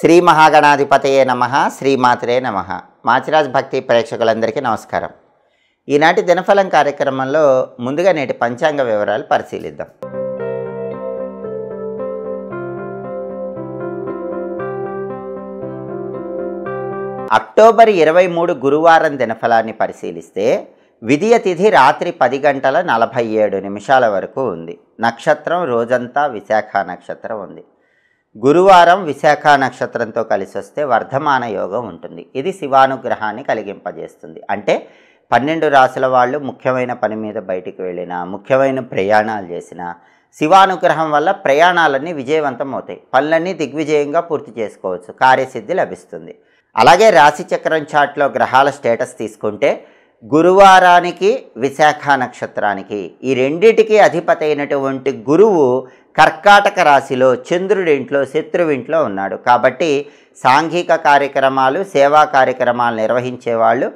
శ్రీ మహాగణాధిపతయే నమః, శ్రీమాత్రే నమః. మాచిరాజ్ భక్తి ప్రేక్షకులందరికీ నమస్కారం. ఈనాటి దినఫలం కార్యక్రమంలో ముందుగా నేటి పంచాంగ వివరాలు పరిశీలిద్దాం. అక్టోబర్ 23 గురువారం దినఫలాన్ని పరిశీలిస్తే విదియ తిథి రాత్రి 10:47 వరకు ఉంది. నక్షత్రం రోజంతా విశాఖ నక్షత్రం ఉంది. గురువారం విశాఖ నక్షత్రంతో కలిసి వస్తే వర్ధమాన యోగం ఉంటుంది. ఇది శివానుగ్రహాన్ని కలిగింపజేస్తుంది. అంటే 12 రాశుల వాళ్ళు ముఖ్యమైన పని మీద బయటికి వెళ్ళినా, ముఖ్యమైన ప్రయాణాలు చేసినా శివానుగ్రహం వల్ల ప్రయాణాలన్నీ విజయవంతం అవుతాయి. పనులన్నీ దిగ్విజయంగా పూర్తి చేసుకోవచ్చు. కార్యసిద్ధి లభిస్తుంది. అలాగే రాశిచక్రం చార్ట్లో గ్రహాల స్టేటస్ తీసుకుంటే గురువారానికి విశాఖ నక్షత్రానికి ఈ రెండిటికి అధిపతి అయినటువంటి గురువు కర్కాటక రాశిలో చంద్రుడింట్లో శత్రువింట్లో ఉన్నాడు. కాబట్టి సాంఘిక కార్యక్రమాలు, సేవా కార్యక్రమాలు నిర్వహించే వాళ్ళు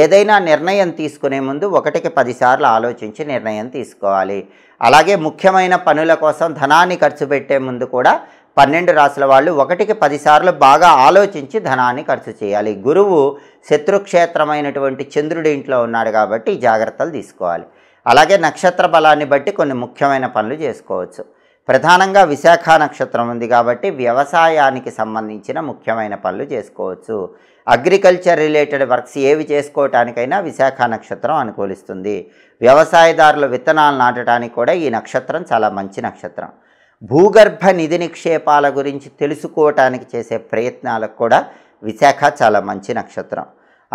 ఏదైనా నిర్ణయం తీసుకునే ముందు 1కి 10 సార్లు ఆలోచించి నిర్ణయం తీసుకోవాలి. అలాగే ముఖ్యమైన పనుల కోసం ధనాన్ని ఖర్చు పెట్టే ముందు కూడా 12 రాశుల వాళ్ళు 1కి 10 సార్లు బాగా ఆలోచించి ధనాన్ని ఖర్చు చేయాలి. గురువు శత్రుక్షేత్రమైనటువంటి చంద్రుడి ఇంట్లో ఉన్నాడు కాబట్టి జాగ్రత్తలు తీసుకోవాలి. అలాగే నక్షత్ర బలాన్ని బట్టి కొన్ని ముఖ్యమైన పనులు చేసుకోవచ్చు. ప్రధానంగా విశాఖ నక్షత్రం ఉంది కాబట్టి వ్యవసాయానికి సంబంధించిన ముఖ్యమైన పనులు చేసుకోవచ్చు. అగ్రికల్చర్ రిలేటెడ్ వర్క్స్ ఏవి చేసుకోవటానికైనా విశాఖ నక్షత్రం అనుకూలిస్తుంది. వ్యవసాయదారులు విత్తనాలు నాటడానికి కూడా ఈ నక్షత్రం చాలా మంచి నక్షత్రం. భూగర్భ నిధి నిక్షేపాల గురించి తెలుసుకోవటానికి చేసే ప్రయత్నాలకు కూడా విశాఖ చాలా మంచి నక్షత్రం.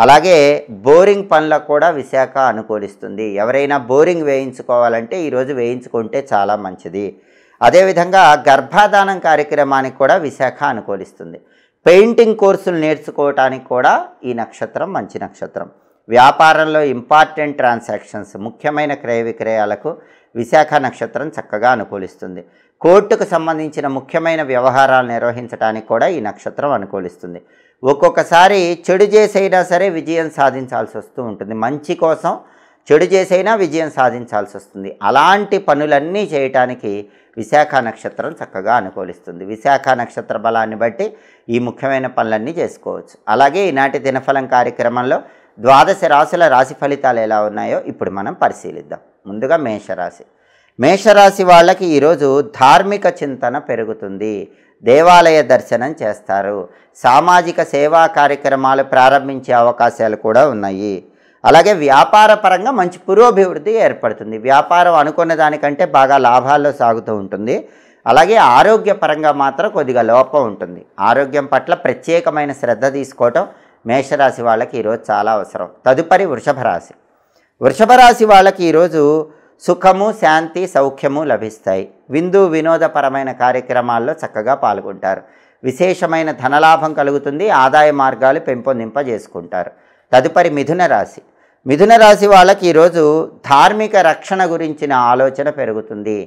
అలాగే బోరింగ్ పనులకు కూడా విశాఖ అనుకూలిస్తుంది. ఎవరైనా బోరింగ్ వేయించుకోవాలంటే ఈరోజు వేయించుకుంటే చాలా మంచిది. అదేవిధంగా గర్భాధానం కార్యక్రమానికి కూడా విశాఖ అనుకూలిస్తుంది. పెయింటింగ్ కోర్సులు నేర్చుకోవటానికి కూడా ఈ నక్షత్రం మంచి నక్షత్రం. వ్యాపారంలో ఇంపార్టెంట్ ట్రాన్సాక్షన్స్, ముఖ్యమైన క్రయ విక్రయాలకు విశాఖ నక్షత్రం చక్కగా అనుకూలిస్తుంది. కోర్టుకు సంబంధించిన ముఖ్యమైన వ్యవహారాలు నిర్వహించడానికి కూడా ఈ నక్షత్రం అనుకూలిస్తుంది. ఒక్కొక్కసారి చెడు చేసైనా సరే విజయం సాధించాల్సి వస్తూ ఉంటుంది. మంచి కోసం చెడు చేసైనా విజయం సాధించాల్సి వస్తుంది. అలాంటి పనులన్నీ చేయటానికి విశాఖ నక్షత్రం చక్కగా అనుకూలిస్తుంది. విశాఖ నక్షత్ర బలాన్ని బట్టి ఈ ముఖ్యమైన పనులన్నీ చేసుకోవచ్చు. అలాగే ఈనాటి దినఫలం కార్యక్రమంలో 12 రాశుల రాశి ఫలితాలు ఎలా ఉన్నాయో ఇప్పుడు మనం పరిశీలిద్దాం. ముందుగా మేషరాశి. మేషరాశి వాళ్ళకి ఈరోజు ధార్మిక చింతన పెరుగుతుంది. దేవాలయ దర్శనం చేస్తారు. సామాజిక సేవా కార్యక్రమాలు ప్రారంభించే అవకాశాలు కూడా ఉన్నాయి. అలాగే వ్యాపార పరంగా మంచి పురోభివృద్ధి ఏర్పడుతుంది. వ్యాపారం అనుకున్న దానికంటే బాగా లాభాల్లో సాగుతూ ఉంటుంది. అలాగే ఆరోగ్యపరంగా మాత్రం కొద్దిగా లోపం ఉంటుంది. ఆరోగ్యం పట్ల ప్రత్యేకమైన శ్రద్ధ తీసుకోవటం మేషరాశి వాళ్ళకి ఈరోజు చాలా అవసరం. తదుపరి వృషభ రాశి. వృషభ రాశి వాళ్ళకి ఈరోజు సుఖము, శాంతి, సౌఖ్యము లభిస్తాయి. విందు వినోదపరమైన కార్యక్రమాల్లో చక్కగా పాల్గొంటారు. విశేషమైన ధనలాభం కలుగుతుంది. ఆదాయ మార్గాలు పెంపొందింపజేసుకుంటారు. తదుపరి మిథున రాశి. మిథున రాశి వాళ్ళకి ఈరోజు ధార్మిక రక్షణ గురించిన ఆలోచన పెరుగుతుంది.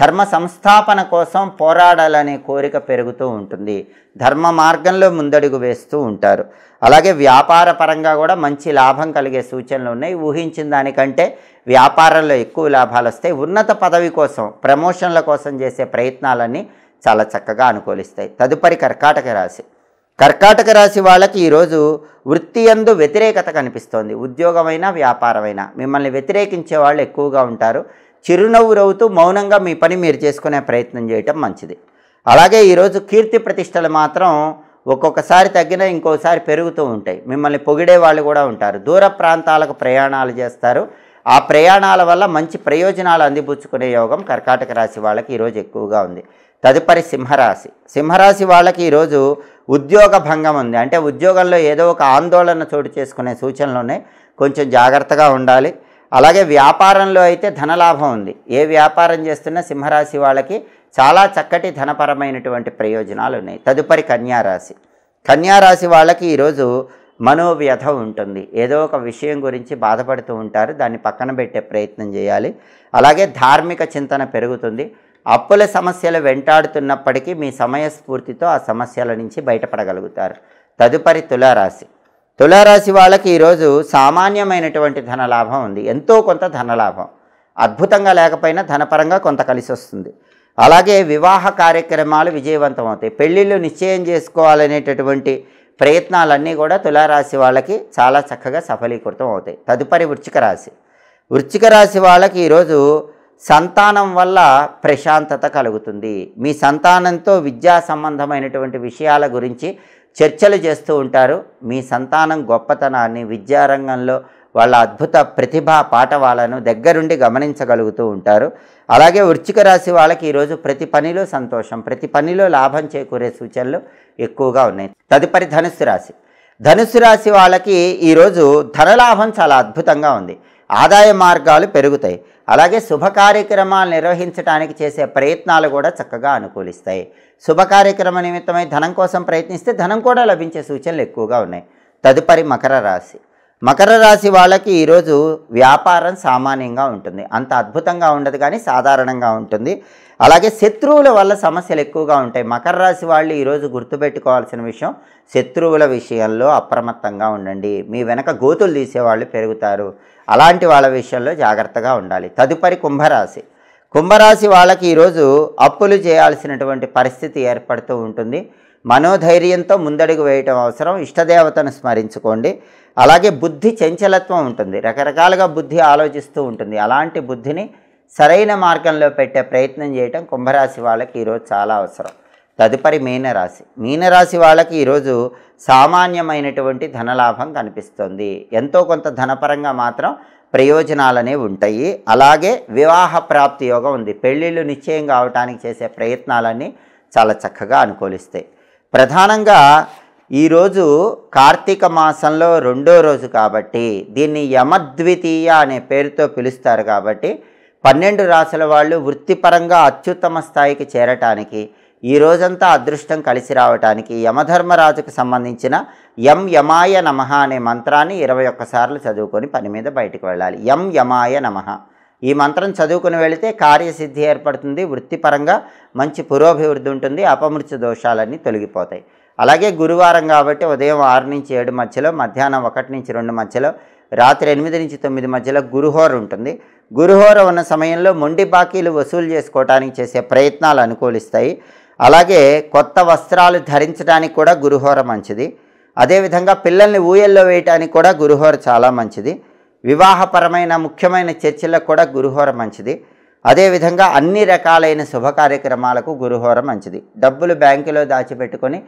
ధర్మ సంస్థాపన కోసం పోరాడాలనే కోరిక పెరుగుతూ ఉంటుంది. ధర్మ మార్గంలో ముందడుగు వేస్తూ ఉంటారు. అలాగే వ్యాపార పరంగా కూడా మంచి లాభం కలిగే సూచనలు ఉన్నాయి. ఊహించిన దానికంటే వ్యాపారంలో ఎక్కువ లాభాలు వస్తాయి. ఉన్నత పదవి కోసం, ప్రమోషన్ల కోసం చేసే ప్రయత్నాలన్నీ చాలా చక్కగా అనుకూలిస్తాయి. తదుపరి కర్కాటక రాశి. కర్కాటక రాశి వాళ్ళకి ఈరోజు వృత్తి యందు వ్యతిరేకత కనిపిస్తోంది. ఉద్యోగమైనా వ్యాపారమైనా మిమ్మల్ని వ్యతిరేకించే వాళ్ళు ఎక్కువగా ఉంటారు. చిరునవ్వు నవ్వుతూ మౌనంగా మీ పని మీరు చేసుకునే ప్రయత్నం చేయటం మంచిది. అలాగే ఈరోజు కీర్తి ప్రతిష్టలు మాత్రం ఒక్కొక్కసారి తగ్గినా ఇంకోసారి పెరుగుతూ ఉంటాయి. మిమ్మల్ని పొగిడే వాళ్ళు కూడా ఉంటారు. దూర ప్రాంతాలకు ప్రయాణాలు చేస్తారు. ఆ ప్రయాణాల వల్ల మంచి ప్రయోజనాలు అందిపుచ్చుకునే యోగం కర్కాటక రాశి వాళ్ళకి ఈరోజు ఎక్కువగా ఉంది. తదుపరి సింహరాశి. సింహరాశి వాళ్ళకి ఈరోజు ఉద్యోగ భంగం ఉంది. అంటే ఉద్యోగంలో ఏదో ఒక ఆందోళన చోటు చేసుకునే సూచనలు ఉన్నాయి. కొంచెం జాగ్రత్తగా ఉండాలి. అలాగే వ్యాపారంలో అయితే ధనలాభం ఉంది. ఏ వ్యాపారం చేస్తున్నా సింహరాశి వాళ్ళకి చాలా చక్కటి ధనపరమైనటువంటి ప్రయోజనాలు ఉన్నాయి. తదుపరి కన్యారాశి. కన్యారాశి వాళ్ళకి ఈరోజు మనోవ్యధ ఉంటుంది. ఏదో ఒక విషయం గురించి బాధపడుతూ ఉంటారు. దాన్ని పక్కన పెట్టే ప్రయత్నం చేయాలి. అలాగే ధార్మిక చింతన పెరుగుతుంది. అప్పుల సమస్యలు వెంటాడుతున్నప్పటికీ మీ సమయస్ఫూర్తితో ఆ సమస్యల నుంచి బయటపడగలుగుతారు. తదుపరి తులారాశి. తులారాశి వాళ్ళకి ఈరోజు సామాన్యమైనటువంటి ధనలాభం ఉంది. ఎంతో కొంత ధనలాభం, అద్భుతంగా లేకపోయినా ధనపరంగా కొంత కలిసి వస్తుంది. అలాగే వివాహ కార్యక్రమాలు విజయవంతం అవుతాయి. పెళ్ళిళ్ళు నిశ్చయం చేసుకోవాలనేటటువంటి ప్రయత్నాలన్నీ కూడా తులారాశి వాళ్ళకి చాలా చక్కగా సఫలీకృతం అవుతాయి. తదుపరి వృశ్చిక రాశి. వృశ్చిక రాశి వాళ్ళకి ఈరోజు సంతానం వల్ల ప్రశాంతత కలుగుతుంది. మీ సంతానంతో విద్యా సంబంధమైనటువంటి విషయాల గురించి చర్చలు చేస్తూ ఉంటారు. మీ సంతానం గొప్పతనాన్ని, విద్యారంగంలో వాళ్ళ అద్భుత ప్రతిభా పాఠవాలను దగ్గరుండి గమనించగలుగుతూ ఉంటారు. అలాగే వృశ్చిక రాశి వాళ్ళకి ఈరోజు ప్రతి పనిలో సంతోషం, ప్రతి పనిలో లాభం చేకూరే సూచనలు ఎక్కువగా ఉన్నాయి. తదుపరి ధనుస్సు రాశి. ధనుస్సు రాశి వాళ్ళకి ఈరోజు ధనలాభం చాలా అద్భుతంగా ఉంది. ఆదాయ మార్గాలు పెరుగుతాయి. అలాగే శుభ కార్యక్రమాలు నిర్వహించడానికి చేసే ప్రయత్నాలు కూడా చక్కగా అనుకూలిస్తాయి. శుభ కార్యక్రమ నిమిత్తమై ధనం కోసం ప్రయత్నిస్తే ధనం కూడా లభించే సూచనలు ఎక్కువగా ఉన్నాయి. తదుపరి మకర రాశి. మకర రాశి వాళ్ళకి ఈరోజు వ్యాపారం సామాన్యంగా ఉంటుంది. అంత అద్భుతంగా ఉండదు కానీ సాధారణంగా ఉంటుంది. అలాగే శత్రువుల వల్ల సమస్యలు ఎక్కువగా ఉంటాయి. మకర రాశి వాళ్ళు ఈరోజు గుర్తుపెట్టుకోవాల్సిన విషయం, శత్రువుల విషయంలో అప్రమత్తంగా ఉండండి. మీ వెనక గోతులు తీసేవాళ్ళు పెరుగుతారు. అలాంటి వాళ్ళ విషయంలో జాగ్రత్తగా ఉండాలి. తదుపరి కుంభరాశి. కుంభరాశి వాళ్ళకి ఈరోజు అప్పులు చేయాల్సినటువంటి పరిస్థితి ఏర్పడుతూ ఉంటుంది. మనోధైర్యంతో ముందడుగు వేయటం అవసరం. ఇష్టదేవతను స్మరించుకోండి. అలాగే బుద్ధి చంచలత్వం ఉంటుంది. రకరకాలుగా బుద్ధి ఆలోచిస్తూ ఉంటుంది. అలాంటి బుద్ధిని సరైన మార్గంలో పెట్టే ప్రయత్నం చేయటం కుంభరాశి వాళ్ళకి ఈరోజు చాలా అవసరం. తదుపరి మీనరాశి. మీనరాశి వాళ్ళకి ఈరోజు సామాన్యమైనటువంటి ధనలాభం కనిపిస్తుంది. ఎంతో కొంత ధనపరంగా మాత్రం ప్రయోజనాలనే ఉంటాయి. అలాగే వివాహ ప్రాప్తి యోగం ఉంది. పెళ్ళిళ్ళు నిశ్చయం కావటానికి చేసే ప్రయత్నాలన్నీ చాలా చక్కగా అనుకూలిస్తాయి. ప్రధానంగా ఈరోజు కార్తీక మాసంలో 2వ రోజు కాబట్టి దీన్ని యమద్వితీయ అనే పేరుతో పిలుస్తారు. కాబట్టి 12 రాశుల వాళ్ళు వృత్తిపరంగా అత్యుత్తమ స్థాయికి చేరటానికి, ఈ రోజంతా అదృష్టం కలిసి రావటానికి యమధర్మరాజుకు సంబంధించిన యం యమాయ నమః అనే మంత్రాన్ని 21 సార్లు చదువుకొని పని మీద బయటకు వెళ్ళాలి. యం యమాయ నమః ఈ మంత్రం చదువుకుని వెళితే కార్యసిద్ధి ఏర్పడుతుంది. వృత్తిపరంగా మంచి పురోభివృద్ధి ఉంటుంది. అపమృత్యు దోషాలన్నీ తొలగిపోతాయి. అలాగే గురువారం కాబట్టి ఉదయం 6 నుంచి 7 మధ్యలో, మధ్యాహ్నం 1 నుంచి 2 మధ్యలో, రాత్రి 8 నుంచి 9 మధ్యలో గురుహోర ఉంటుంది. గురుహోర ఉన్న సమయంలో మొండి బాకీలు వసూలు చేసుకోవడానికి చేసే ప్రయత్నాలు అనుకూలిస్తాయి. అలాగే కొత్త వస్త్రాలు ధరించడానికి కూడా గురుహోర మంచిది. అదేవిధంగా పిల్లల్ని ఊయల్లో వేయటానికి కూడా గురుహోర చాలా మంచిది. వివాహపరమైన ముఖ్యమైన చర్చలకు కూడా గురుహోర మంచిది. అదేవిధంగా అన్ని రకాలైన శుభ కార్యక్రమాలకు గురుహోర మంచిది. డబ్బులు బ్యాంకులో దాచిపెట్టుకొని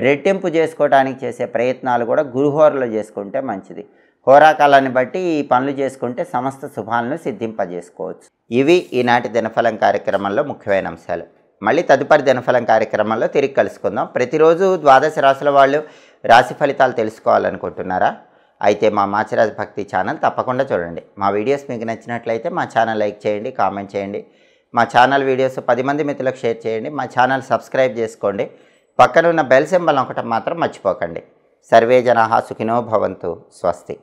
రెట్టింపు చేసుకోవడానికి చేసే ప్రయత్నాలు కూడా గురుహోరలో చేసుకుంటే మంచిది. హోరాకాలాన్ని బట్టి ఈ పనులు చేసుకుంటే సమస్త శుభాలను సిద్ధింపజేసుకోవచ్చు. ఇవి ఈనాటి దినఫలం కార్యక్రమంలో ముఖ్యమైన అంశాలు. మళ్ళీ తదుపరి దినఫలం కార్యక్రమంలో తిరిగి కలుసుకుందాం. ప్రతిరోజు ద్వాదశ రాశుల వాళ్ళు రాశి ఫలితాలు తెలుసుకోవాలనుకుంటున్నారా? అయితే మా మాచిరాజ్ భక్తి ఛానల్ తప్పకుండా చూడండి. మా వీడియోస్ మీకు నచ్చినట్లయితే మా ఛానల్ లైక్ చేయండి, కామెంట్ చేయండి. మా ఛానల్ వీడియోస్ 10 మంది మిత్రులకు షేర్ చేయండి. మా ఛానల్ సబ్స్క్రైబ్ చేసుకోండి. పక్కన ఉన్న బెల్ సింబల్ ఒకటి మాత్రం మర్చిపోకండి. సర్వే జనాః సుఖినో భవంతు. స్వస్తి.